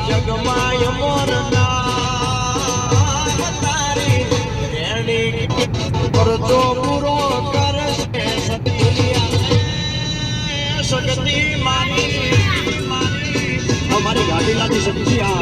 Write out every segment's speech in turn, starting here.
જગમાય મોરના તારી રેણી પરચો પૂરો કરશે શક્તિ મારી અમારી ગાડી લાગી શક્તિ આ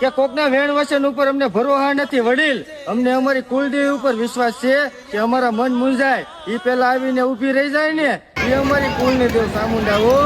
કે કોકના વેણ વચન ઉપર અમને ભરોસા નથી વડીલ. અમને અમારી કુલદેવી ઉપર વિશ્વાસ છે કે અમારા મન મૂંઝાય એ પેલા આવીને ઉભી રહી જાય ને એ અમારી કુલની દેવ ચામુંડા. ઓ